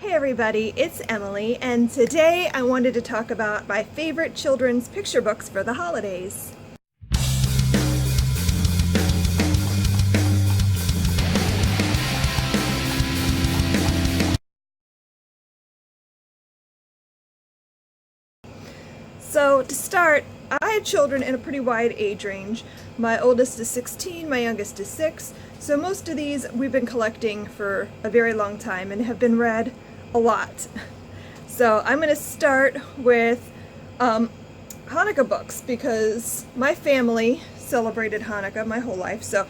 Hey everybody, it's Emily, and today I wanted to talk about my favorite children's picture books for the holidays. So to start, I have children in a pretty wide age range. My oldest is 16, my youngest is 6, so most of these we've been collecting for a very long time and have been read a lot. So I'm going to start with Hanukkah books because my family celebrated Hanukkah my whole life, so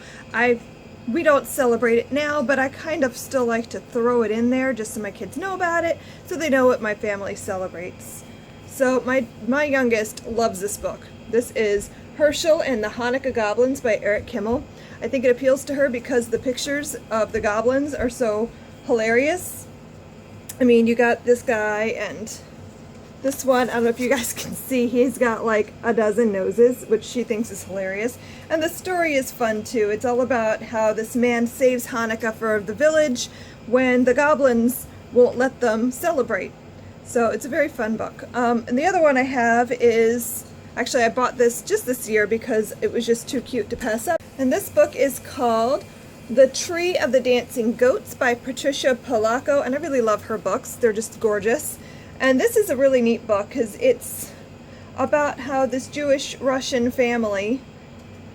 we don't celebrate it now, but I kind of still like to throw it in there just so my kids know about it, so they know what my family celebrates. So my youngest loves this book. This is Herschel and the Hanukkah Goblins by Eric Kimmel. I think it appeals to her because the pictures of the goblins are so hilarious. I mean, you got this guy and this one, I don't know if you guys can see, he's got like a dozen noses, which she thinks is hilarious. And the story is fun too. It's all about how this man saves Hanukkah for the village when the goblins won't let them celebrate. So it's a very fun book. And the other one I have is, actually I bought this just this year because it was just too cute to pass up. And this book is called The Tree of the Dancing Goats by Patricia Polacco, and I really love her books. They're just gorgeous. And this is a really neat book because it's about how this Jewish-Russian family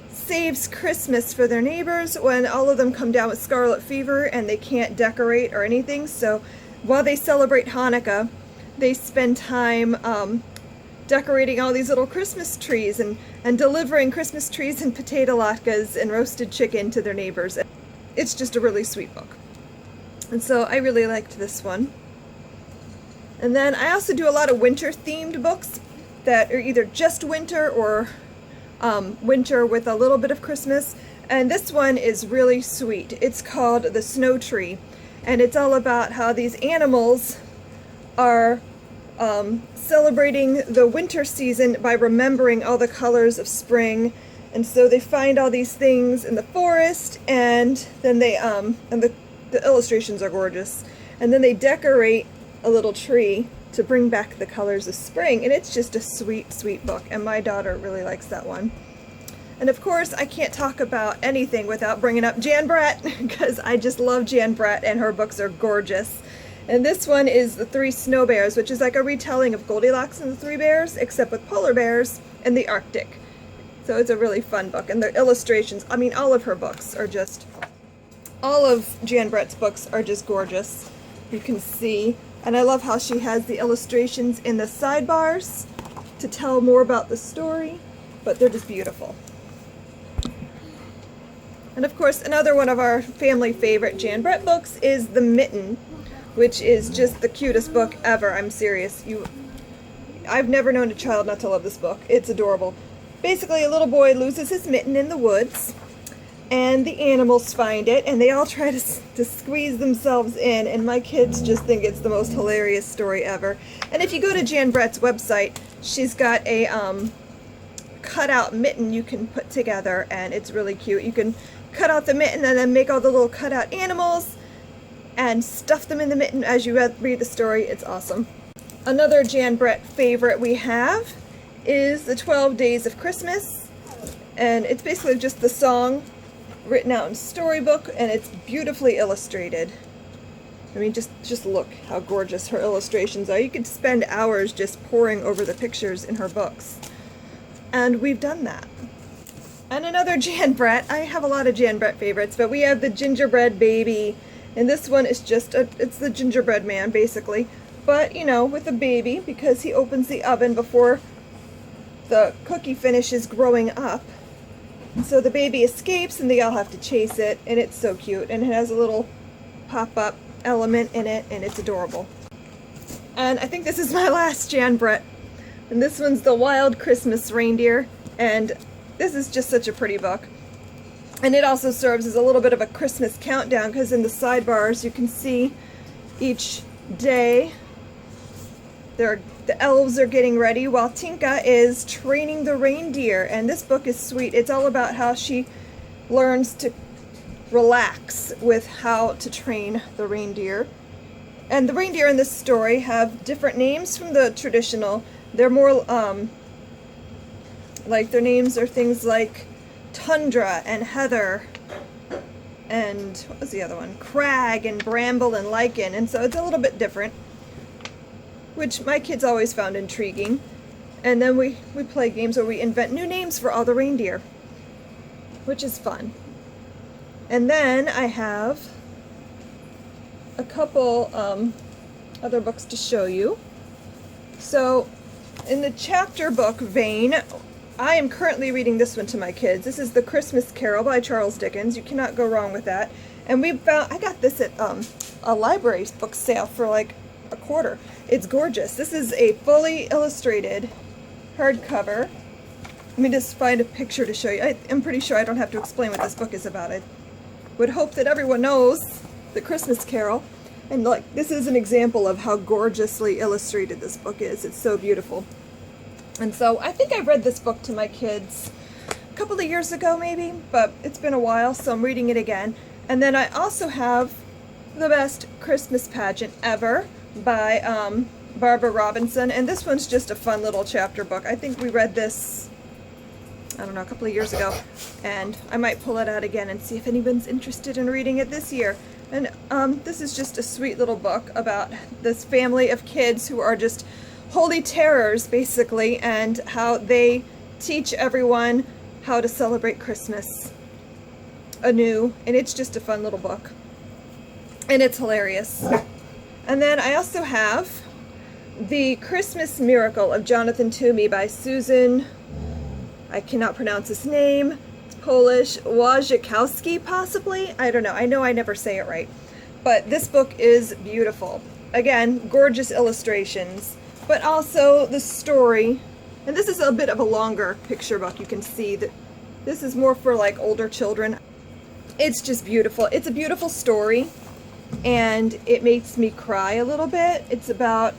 saves Christmas for their neighbors when all of them come down with scarlet fever and they can't decorate or anything. So while they celebrate Hanukkah, they spend time decorating all these little Christmas trees and delivering Christmas trees and potato latkes and roasted chicken to their neighbors. It's just a really sweet book. And so I really liked this one. And then I also do a lot of winter-themed books that are either just winter or winter with a little bit of Christmas. And this one is really sweet. It's called The Snow Tree. And it's all about how these animals are celebrating the winter season by remembering all the colors of spring. And so they find all these things in the forest, and then they and the illustrations are gorgeous, and then they decorate a little tree to bring back the colors of spring. And it's just a sweet book, and my daughter really likes that one. And of course I can't talk about anything without bringing up Jan Brett because I just love Jan Brett and her books are gorgeous. And this one is The Three Snow Bears, which is like a retelling of Goldilocks and the Three Bears, except with polar bears in the Arctic. So it's a really fun book. And the illustrations, I mean, all of her books are just, all of Jan Brett's books are just gorgeous. You can see, and I love how she has the illustrations in the sidebars to tell more about the story, but they're just beautiful. And of course, another one of our family favorite Jan Brett books is The Mitten, which is just the cutest book ever. I'm serious. I've never known a child not to love this book. It's adorable. Basically, a little boy loses his mitten in the woods, and the animals find it, and they all try to squeeze themselves in, and my kids just think it's the most hilarious story ever. And if you go to Jan Brett's website, she's got a cutout mitten you can put together, and it's really cute. You can cut out the mitten and then make all the little cutout animals and stuff them in the mitten as you read the story. It's awesome. Another Jan Brett favorite we have is The 12 Days of Christmas, and it's basically just the song written out in storybook, and it's beautifully illustrated. I mean, just look how gorgeous her illustrations are. You could spend hours just poring over the pictures in her books. And we've done that. And another Jan Brett, I have a lot of Jan Brett favorites, but we have the Gingerbread Baby. And this one is just, it's the gingerbread man, basically. But, you know, with a baby, because he opens the oven before the cookie finishes growing up. And so the baby escapes, and they all have to chase it, and it's so cute. And it has a little pop-up element in it, and it's adorable. And I think this is my last Jan Brett. And this one's The Wild Christmas Reindeer. And this is just such a pretty book. And it also serves as a little bit of a Christmas countdown because in the sidebars you can see each day the elves are getting ready while Tinka is training the reindeer. And this book is sweet. It's all about how she learns to relax with how to train the reindeer. And the reindeer in this story have different names from the traditional. They're more, like their names are things like Tundra and Heather and, what was the other one? Crag and Bramble and Lichen. And so it's a little bit different, which my kids always found intriguing. And then we play games where we invent new names for all the reindeer, which is fun. And then I have a couple other books to show you. So in the chapter book vein, I am currently reading this one to my kids. This is The Christmas Carol by Charles Dickens. You cannot go wrong with that. And I got this at a library book sale for like a quarter. It's gorgeous. This is a fully illustrated hardcover. Let me just find a picture to show you. I'm pretty sure I don't have to explain what this book is about. I would hope that everyone knows The Christmas Carol. And like, this is an example of how gorgeously illustrated this book is. It's so beautiful. And so I think I read this book to my kids a couple of years ago maybe, but it's been a while, so I'm reading it again. And then I also have The Best Christmas Pageant Ever by Barbara Robinson, and this one's just a fun little chapter book. I think we read this, I don't know, a couple of years ago, and I might pull it out again and see if anyone's interested in reading it this year. And this is just a sweet little book about this family of kids who are just holy terrors, basically, and how they teach everyone how to celebrate Christmas anew. And it's just a fun little book. And it's hilarious. And then I also have The Christmas Miracle of Jonathan Toomey by Susan, I cannot pronounce his name, it's Polish, Wojciechowski possibly? I don't know. I know I never say it right. But this book is beautiful. Again, gorgeous illustrations, but also the story. And this is a bit of a longer picture book. You can see that this is more for like older children. It's just beautiful. It's a beautiful story, and it makes me cry a little bit. It's about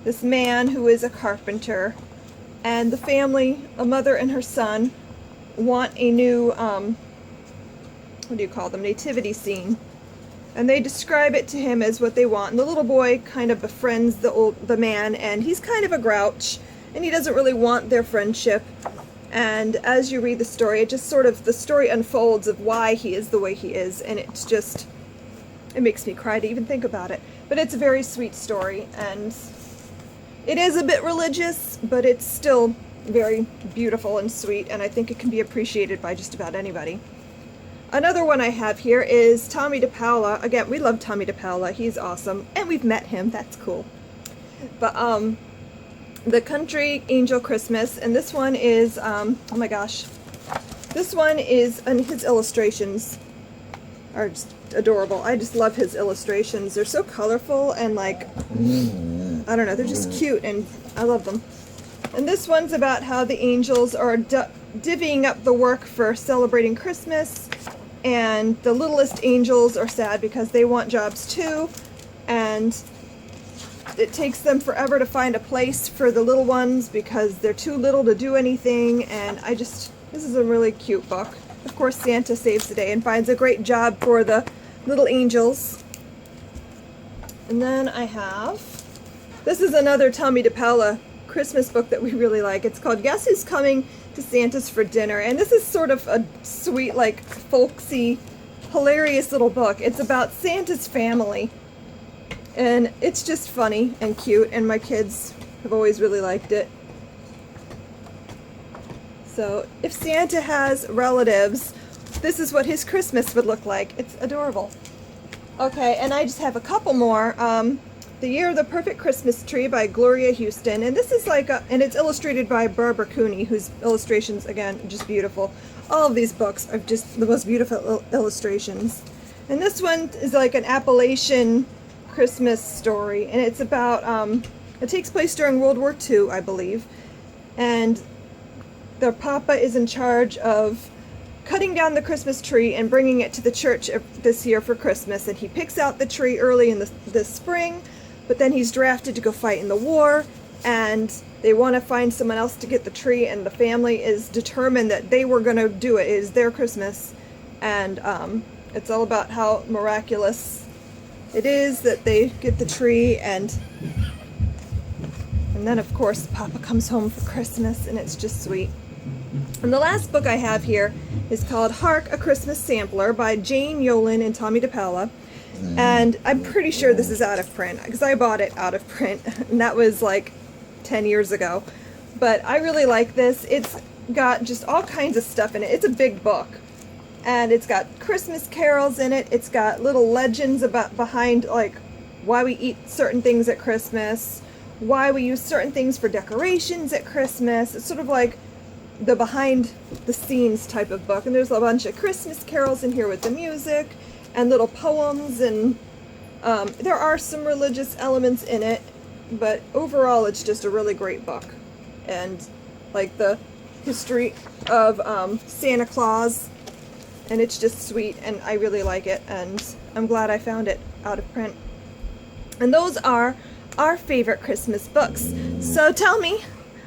this man who is a carpenter, and the family, a mother and her son, want a new, what do you call them, nativity scene. And they describe it to him as what they want. And the little boy kind of befriends the man, and he's kind of a grouch, and he doesn't really want their friendship. And as you read the story, it just sort of, the story unfolds of why he is the way he is, and it's just, it makes me cry to even think about it. But it's a very sweet story, and it is a bit religious, but it's still very beautiful and sweet, and I think it can be appreciated by just about anybody. Another one I have here is Tommy DePaola. Again, we love Tommy DePaola. He's awesome, and we've met him. That's cool. But The Country Angel Christmas, and this one is, oh my gosh, this one is, and his illustrations are just adorable. I just love his illustrations. They're so colorful and like, I don't know, they're just cute, and I love them. And this one's about how the angels are divvying up the work for celebrating Christmas, and the littlest angels are sad because they want jobs too, and it takes them forever to find a place for the little ones because they're too little to do anything. And this is a really cute book. Of course, Santa saves the day and finds a great job for the little angels. And then I have, this is another Tommy DePaola Christmas book that we really like. It's called Guess Who's Coming to Santa's for Dinner, and this is sort of a sweet, like, folksy, hilarious little book. It's about Santa's family, and it's just funny and cute, and my kids have always really liked it. So if Santa has relatives, this is what his Christmas would look like. It's adorable. Okay, and I just have a couple more. The Year of the Perfect Christmas Tree by Gloria Houston, and this is like and it's illustrated by Barbara Cooney, whose illustrations, again, are just beautiful. All of these books are just the most beautiful illustrations. And this one is like an Appalachian Christmas story, and it's about, it takes place during World War II, I believe, and their papa is in charge of cutting down the Christmas tree and bringing it to the church this year for Christmas, and he picks out the tree early in the spring, but then he's drafted to go fight in the war, and they want to find someone else to get the tree, and the family is determined that they were going to do it. It is their Christmas, and it's all about how miraculous it is that they get the tree, and then of course Papa comes home for Christmas, and it's just sweet. And the last book I have here is called Hark, a Christmas Sampler by Jane Yolen and Tommy DePaola. And I'm pretty sure this is out of print because I bought it out of print, and that was like 10 years ago. But I really like this. It's got just all kinds of stuff in it. It's a big book, and it's got Christmas carols in it. It's got little legends about behind like why we eat certain things at Christmas, why we use certain things for decorations at Christmas. It's sort of like the behind the scenes type of book, and there's a bunch of Christmas carols in here with the music and little poems, and there are some religious elements in it, but overall it's just a really great book. And like the history of Santa Claus, and it's just sweet, and I really like it, and I'm glad I found it out of print. And those are our favorite Christmas books. So tell me,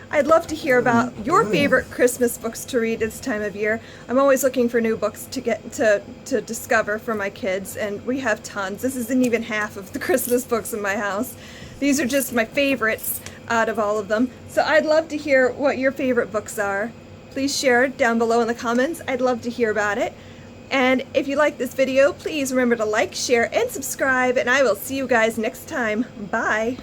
I'd love to hear about your favorite Christmas books to read this time of year. I'm always looking for new books to get to discover for my kids, and we have tons. This isn't even half of the Christmas books in my house. These are just my favorites out of all of them. So I'd love to hear what your favorite books are. Please share it down below in the comments. I'd love to hear about it. And if you like this video, please remember to like, share, and subscribe, and I will see you guys next time. Bye!